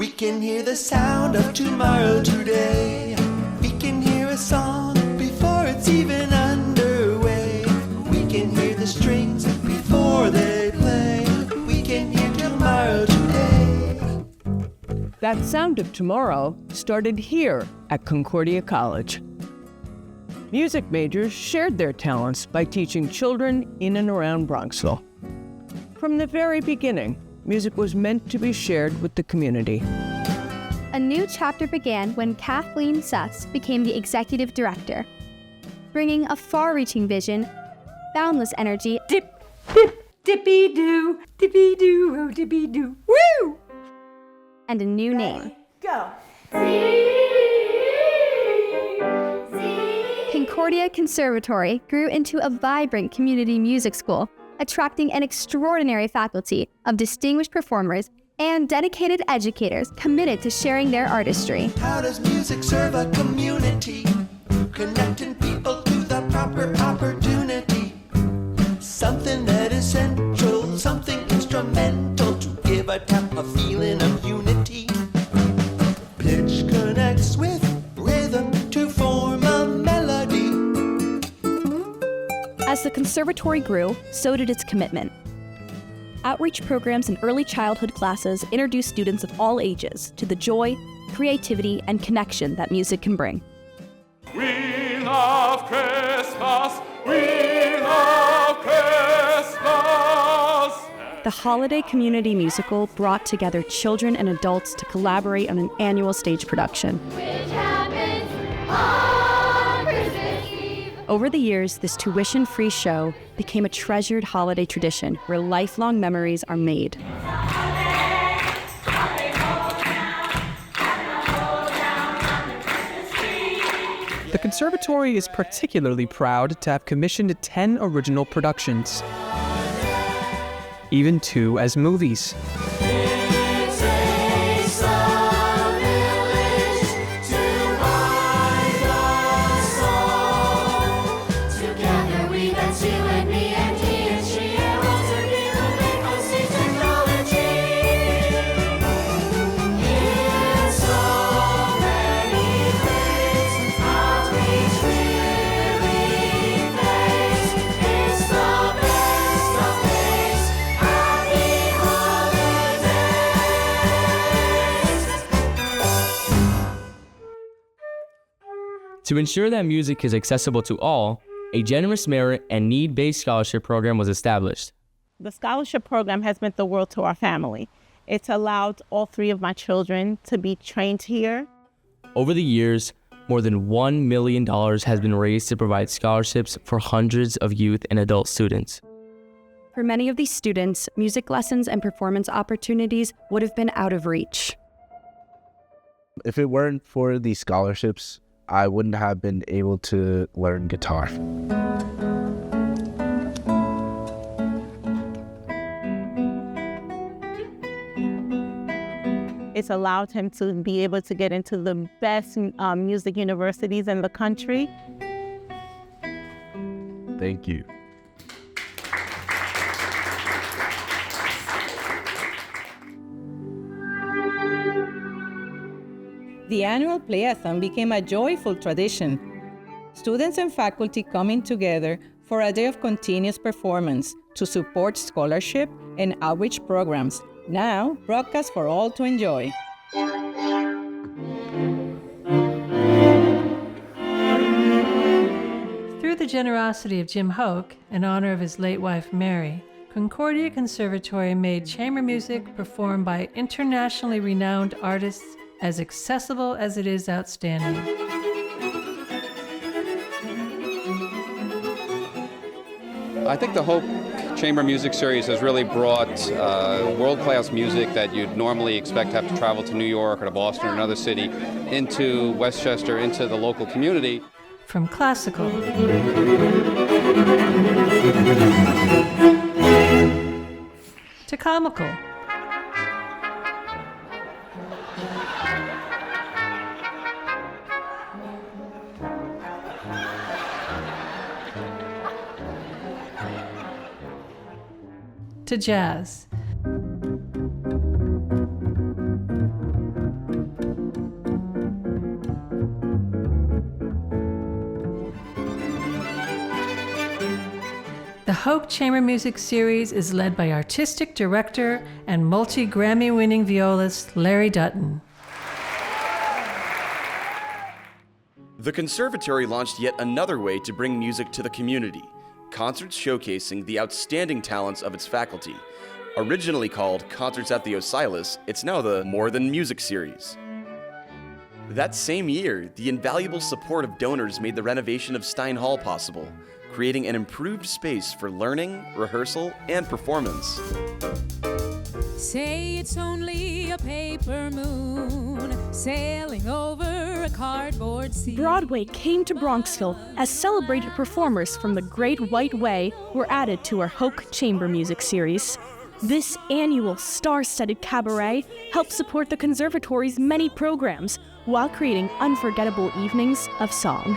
We can hear the sound of tomorrow today. We can hear a song before it's even underway. We can hear the strings before they play. We can hear tomorrow today. That sound of tomorrow started here at Concordia College. Music majors shared their talents by teaching children in and around Bronxville. From the very beginning, music was meant to be shared with the community. A new chapter began when Kathleen Suss became the executive director, bringing a far-reaching vision, boundless energy, Dip, dip, dippy-doo, dippy-doo, oh, dippy-doo, woo! and a new name. Go! Concordia Conservatory grew into a vibrant community music school, attracting an extraordinary faculty of distinguished performers and dedicated educators committed to sharing their artistry. How does music serve a community? Connecting people to the proper opportunity. Something that is central, something instrumental to give a tap a feeling of unity. Pitch connects with rhythm to form a melody. As the conservatory grew, so did its commitment. Outreach programs and early childhood classes introduced students of all ages to the joy, creativity, and connection that music can bring. We love Christmas, we love Christmas. The Holiday Community Musical brought together children and adults to collaborate on an annual stage production. Over the years, this tuition-free show became a treasured holiday tradition where lifelong memories are made. The Conservatory is particularly proud to have commissioned 10 original productions, even 2 as movies. To ensure that music is accessible to all, a generous merit and need-based scholarship program was established. The scholarship program has meant the world to our family. It's allowed all 3 of my children to be trained here. Over the years, more than $1 million has been raised to provide scholarships for hundreds of youth and adult students. For many of these students, music lessons and performance opportunities would have been out of reach. If it weren't for these scholarships, I wouldn't have been able to learn guitar. It's allowed him to be able to get into the best music universities in the country. Thank you. The annual Playathon became a joyful tradition. Students and faculty coming together for a day of continuous performance to support scholarship and outreach programs, now broadcast for all to enjoy. Through the generosity of Jim Hoke, in honor of his late wife Mary, Concordia Conservatory made chamber music performed by internationally renowned artists as accessible as it is outstanding. I think the Hope Chamber Music Series has really brought world-class music that you'd normally expect to have to travel to New York or to Boston or another city into Westchester, into the local community. From classical to comical, to jazz. The Hoke Chamber Music Series is led by artistic director and multi-Grammy-winning violist Larry Dutton. The Conservatory launched yet another way to bring music to the community, concerts showcasing the outstanding talents of its faculty. Originally called Concerts at the Osiris, it's now the More Than Music series. That same year, the invaluable support of donors made the renovation of Stein Hall possible, creating an improved space for learning, rehearsal, and performance. Say it's only a paper moon sailing over a cardboard sea. Broadway came to Bronxville as celebrated performers from the Great White Way were added to our Hoke Chamber Music series. This annual star-studded cabaret helped support the Conservatory's many programs while creating unforgettable evenings of song.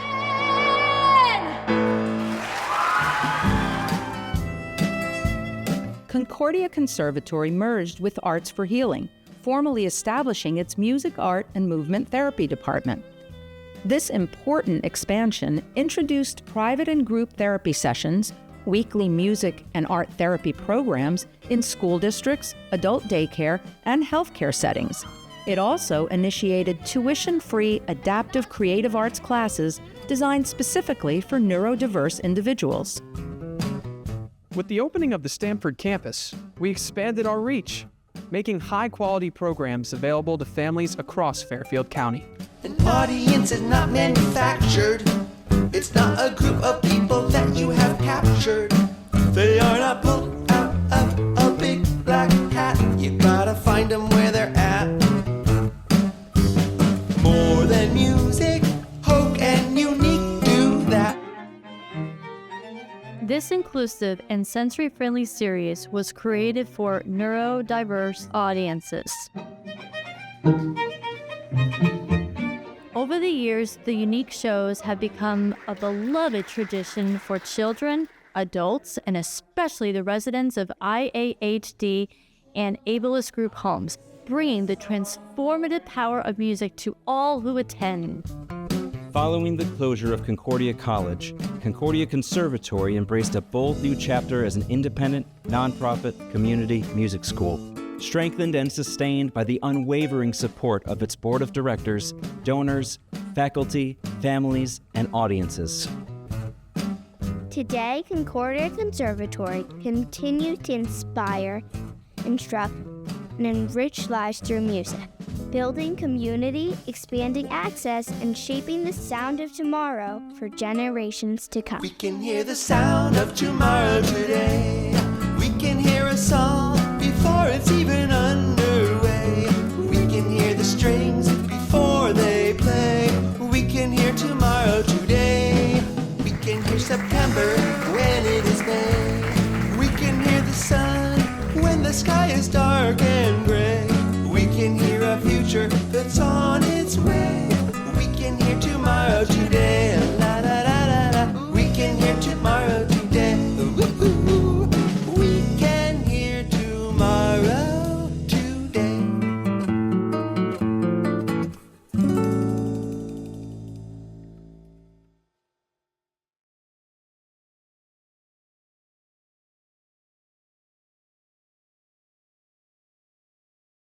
Concordia Conservatory merged with Arts for Healing, formally establishing its music, art, and movement therapy department. This important expansion introduced private and group therapy sessions, weekly music and art therapy programs in school districts, adult daycare, and healthcare settings. It also initiated tuition-free adaptive creative arts classes designed specifically for neurodiverse individuals. With the opening of the Stamford campus, we expanded our reach, making high-quality programs available to families across Fairfield County. An audience is not manufactured. It's not a group of people that you have captured. They are not pulled out of a big black hat. You gotta find them where they're at. More than music, Hoke and unique do that. This inclusive and sensory-friendly series was created for neurodiverse audiences. Over the years, the unique shows have become a beloved tradition for children, adults, and especially the residents of IAHD and ableist group homes, bringing the transformative power of music to all who attend. Following the closure of Concordia College, Concordia Conservatory embraced a bold new chapter as an independent, nonprofit community music school, strengthened and sustained by the unwavering support of its board of directors, donors, faculty, families, and audiences. Today, Concordia Conservatory continues to inspire, instruct, and enrich lives through music, building community, expanding access, and shaping the sound of tomorrow for generations to come. We can hear the sound of tomorrow today. We can hear a song before it's even underway. We can hear the strings before they play. We can hear tomorrow today. We can hear September when it is May. We can hear the sun when the sky is dark and gray. We can hear a future that's on its way. We can hear tomorrow today.